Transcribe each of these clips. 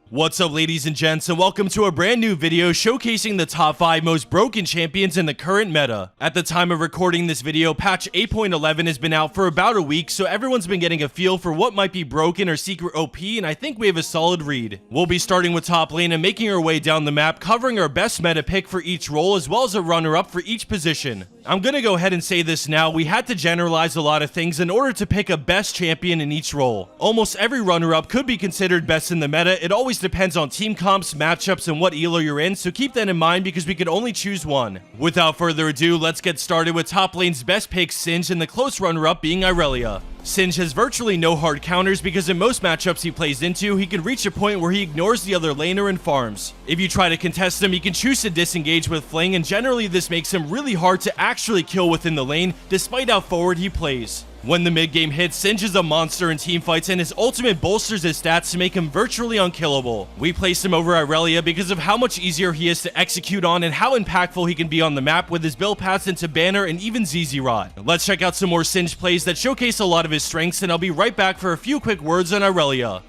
What's up, ladies and gents, and welcome to a brand new video showcasing the top 5 most broken champions in the current meta. At the time of recording this video, patch 8.11 has been out for about a week, so everyone's been getting a feel for what might be broken or secret OP, and I think we have a solid read. We'll be starting with top lane and making our way down the map, covering our best meta pick for each role as well as a runner-up for each position. I'm gonna go ahead and say this now, we had to generalize a lot of things in order to pick a best champion in each role. Almost every runner-up could be considered best in the meta. It always depends on team comps, matchups, and what elo you're in, so keep that in mind because we could only choose one. Without further ado, let's get started with top lane's best pick, Singed, and the close runner-up being Irelia. Singed has virtually no hard counters because in most matchups he plays into, he can reach a point where he ignores the other laner and farms. If you try to contest him, he can choose to disengage with Fling, and generally this makes him really hard to actually kill within the lane, despite how forward he plays. When the mid-game hits, Singed is a monster in teamfights, and his ultimate bolsters his stats to make him virtually unkillable. We placed him over Irelia because of how much easier he is to execute on and how impactful he can be on the map with his build paths into Banner and even ZZ Rot. Let's check out some more Singed plays that showcase a lot of his strengths, and I'll be right back for a few quick words on Irelia.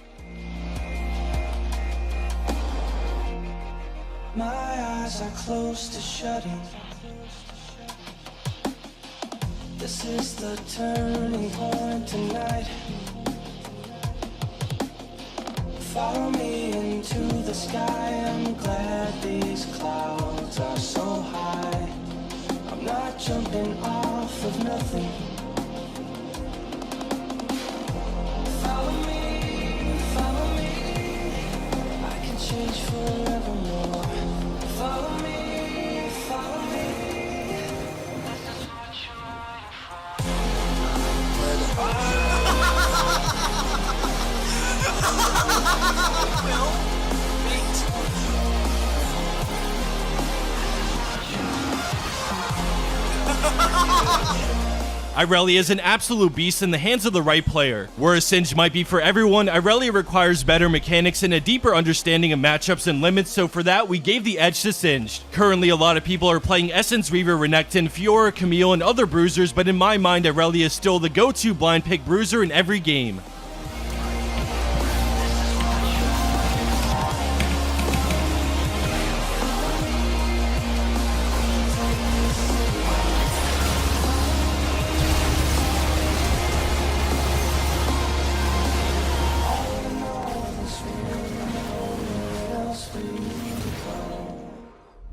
My eyes are close to shutting. This is the turning point tonight. Follow me into the sky. I'm glad these clouds are so high. I'm not jumping off of nothing. Follow me, I can change forevermore. Follow me, follow me. This is what you're waiting Irelia is an absolute beast in the hands of the right player. Whereas Singed might be for everyone, Irelia requires better mechanics and a deeper understanding of matchups and limits, so for that, we gave the edge to Singed. Currently, a lot of people are playing Essence, Reaver, Renekton, Fiora, Camille, and other bruisers, but in my mind, Irelia is still the go-to blind pick bruiser in every game.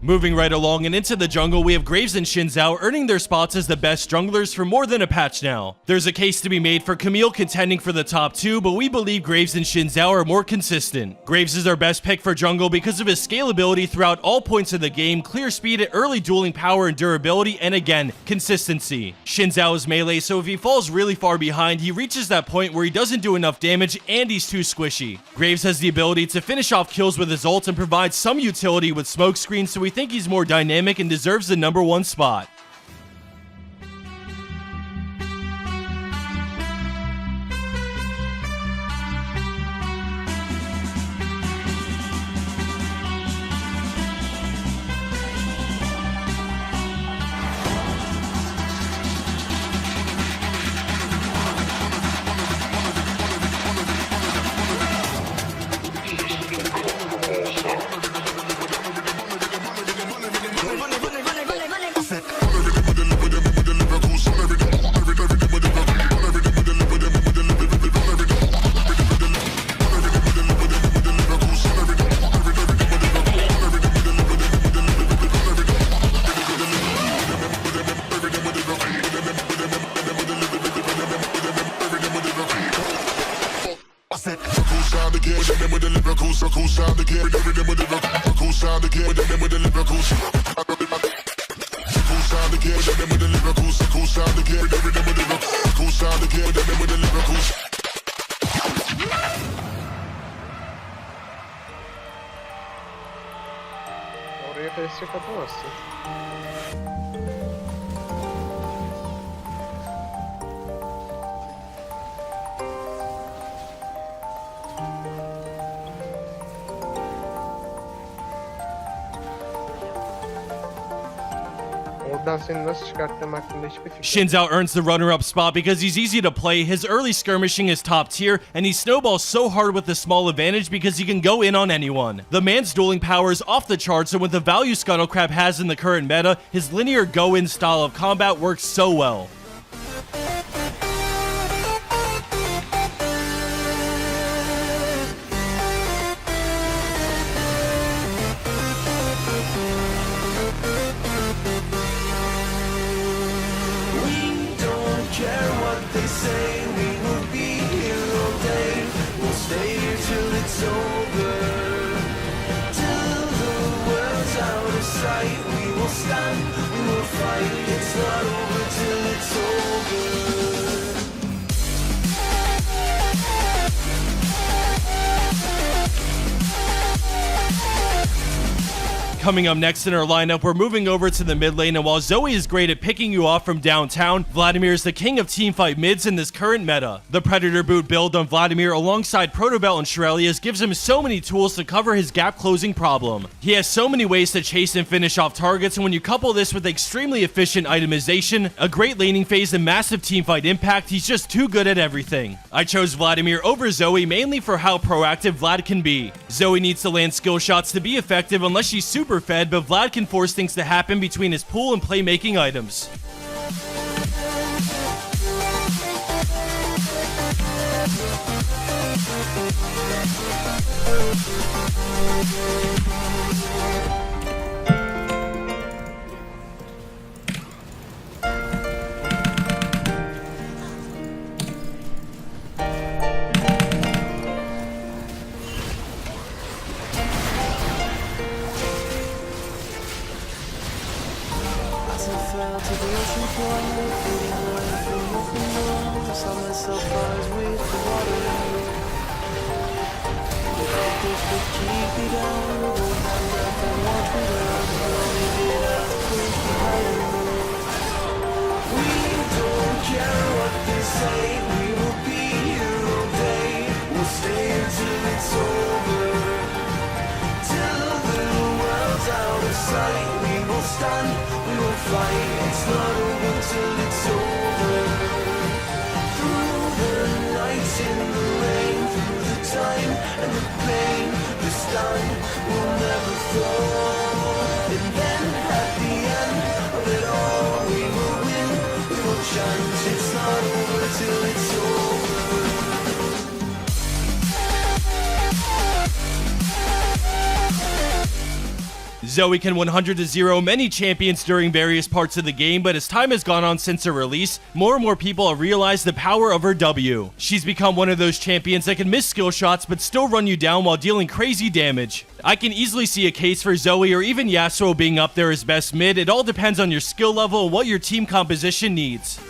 Moving right along and into the jungle, we have Graves and Xin Zhao earning their spots as the best junglers for more than a patch now. There's a case to be made for Camille contending for the top 2, but we believe Graves and Xin Zhao are more consistent. Graves is our best pick for jungle because of his scalability throughout all points of the game, clear speed at early dueling power and durability, and again, consistency. Xin Zhao is melee, so if he falls really far behind, he reaches that point where he doesn't do enough damage and he's too squishy. Graves has the ability to finish off kills with his ult and provide some utility with smoke screens, so we think he's more dynamic and deserves the #1 spot. Oraya presçe katamazsın. Oradan seni nasıl çıkarttığım hakkında hiçbir fikrim yok. Shinzao earns the runner-up spot because he's easy to play, his early skirmishing is top tier, and he snowballs so hard with the small advantage because he can go in on anyone. The man's dueling power is off the charts, and with the value Scuttlecrab has in the current meta, his linear go-in style of combat works so well. Coming up next in our lineup, we're moving over to the mid lane, and while Zoe is great at picking you off from downtown, Vladimir is the king of teamfight mids in this current meta. The Predator boot build on Vladimir alongside Protobelt and Shirelius gives him so many tools to cover his gap closing problem. He has so many ways to chase and finish off targets, and when you couple this with extremely efficient itemization, a great laning phase, and massive teamfight impact, he's just too good at everything. I chose Vladimir over Zoe mainly for how proactive Vlad can be. Zoe needs to land skill shots to be effective unless she's super fed, but Vlad can force things to happen between his pool and playmaking items. Fell to the ocean floor, feeding away from open doors. Saw myself rise with the water. The focus would keep me down. Hold my breath and watch me drown. Only did I push me higher. We don't care what they say. We will be here all day. We'll stay until it's over. Till the world's out of sight. We will stand. We will fight, it's not over till it's over. Through the nights in the rain, through the time and the pain, the stand will never fall. And then at the end of it all, we will win, we will chant, it's not over till it's over. Zoe can 100-0 many champions during various parts of the game, but as time has gone on since her release, more and more people have realized the power of her W. She's become one of those champions that can miss skill shots but still run you down while dealing crazy damage. I can easily see a case for Zoe or even Yasuo being up there as best mid. It all depends on your skill level and what your team composition needs.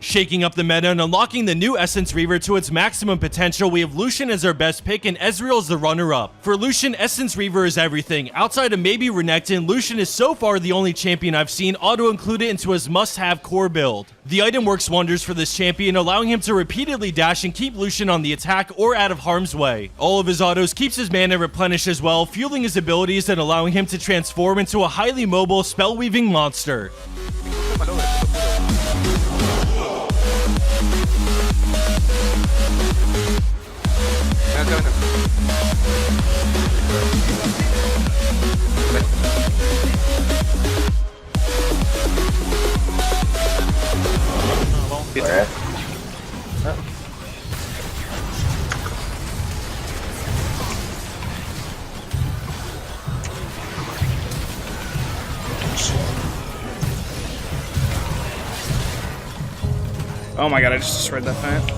Shaking up the meta and unlocking the new Essence Reaver to its maximum potential, we have Lucian as our best pick and Ezreal as the runner-up. For Lucian, Essence Reaver is everything. Outside of maybe Renekton, Lucian is so far the only champion I've seen auto-include it into his must-have core build. The item works wonders for this champion, allowing him to repeatedly dash and keep Lucian on the attack or out of harm's way. All of his autos keeps his mana replenished as well, fueling his abilities and allowing him to transform into a highly mobile, spell-weaving monster. Oh my god, I just destroyed that fight.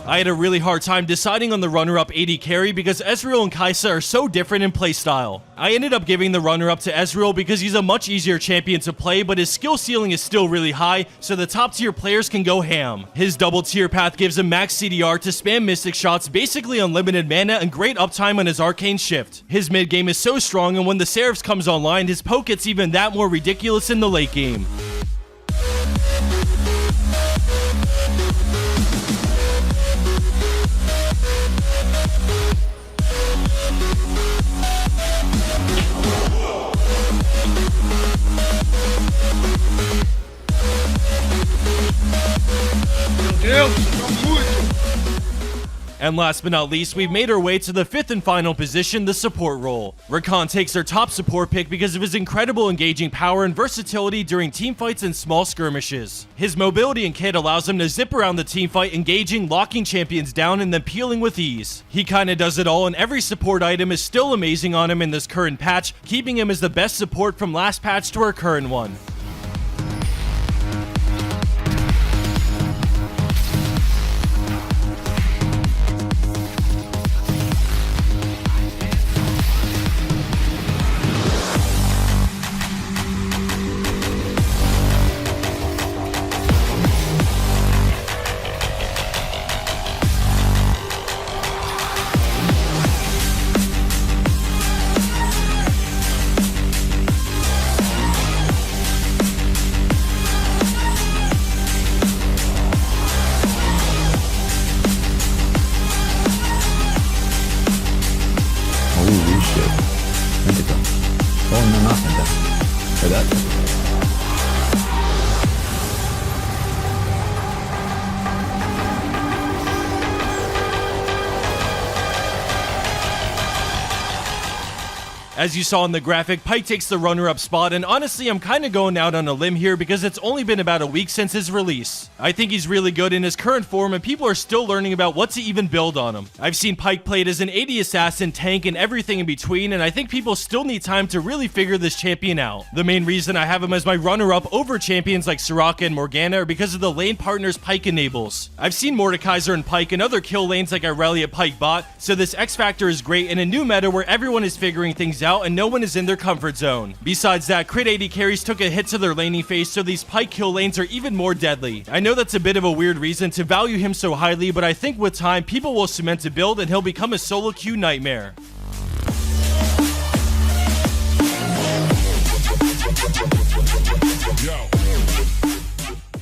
I had a really hard time deciding on the runner-up AD carry because Ezreal and Kai'Sa are so different in playstyle. I ended up giving the runner-up to Ezreal because he's a much easier champion to play, but his skill ceiling is still really high, so the top tier players can go ham. His double tier path gives him max CDR to spam mystic shots, basically unlimited mana, and great uptime on his arcane shift. His mid game is so strong, and when the Seraphs comes online, his poke gets even that more ridiculous in the late game. And last but not least, we've made our way to the 5th and final position, the support role. Rakan takes their top support pick because of his incredible engaging power and versatility during teamfights and small skirmishes. His mobility and kit allows him to zip around the teamfight, engaging, locking champions down, and then peeling with ease. He kinda does it all, and every support item is still amazing on him in this current patch, keeping him as the best support from last patch to our current one. Holy shit. Vänta. Oh, no, nothing där. Är det? As you saw in the graphic, Pyke takes the runner-up spot, and honestly, I'm kinda going out on a limb here because it's only been about a week since his release. I think he's really good in his current form, and people are still learning about what to even build on him. I've seen Pyke played as an AD assassin, tank, and everything in between, and I think people still need time to really figure this champion out. The main reason I have him as my runner-up over champions like Soraka and Morgana are because of the lane partners Pyke enables. I've seen Mordekaiser and Pyke in other kill lanes like Irelia Pyke bot, so this X factor is great in a new meta where everyone is figuring things out and no one is in their comfort zone. Besides that, crit AD carries took a hit to their laning phase, so these Pyke kill lanes are even more deadly. I know that's a bit of a weird reason to value him so highly, but I think with time, people will cement a build and he'll become a solo queue nightmare.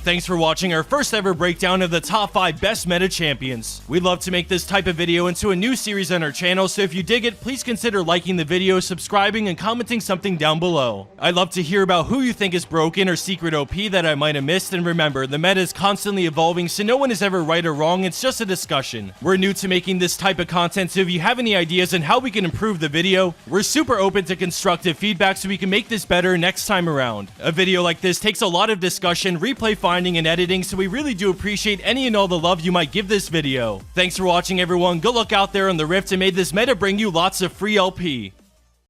Thanks for watching our first ever breakdown of the top 5 best meta champions. We'd love to make this type of video into a new series on our channel, so if you dig it, please consider liking the video, subscribing, and commenting something down below. I'd love to hear about who you think is broken or secret OP that I might have missed, and remember, the meta is constantly evolving, so no one is ever right or wrong, it's just a discussion. We're new to making this type of content, so if you have any ideas on how we can improve the video, we're super open to constructive feedback so we can make this better next time around. A video like this takes a lot of discussion, replay finding, and editing, so we really do appreciate any and all the love you might give this video. Thanks for watching, everyone. Good luck out there on the Rift, and may this meta bring you lots of free LP.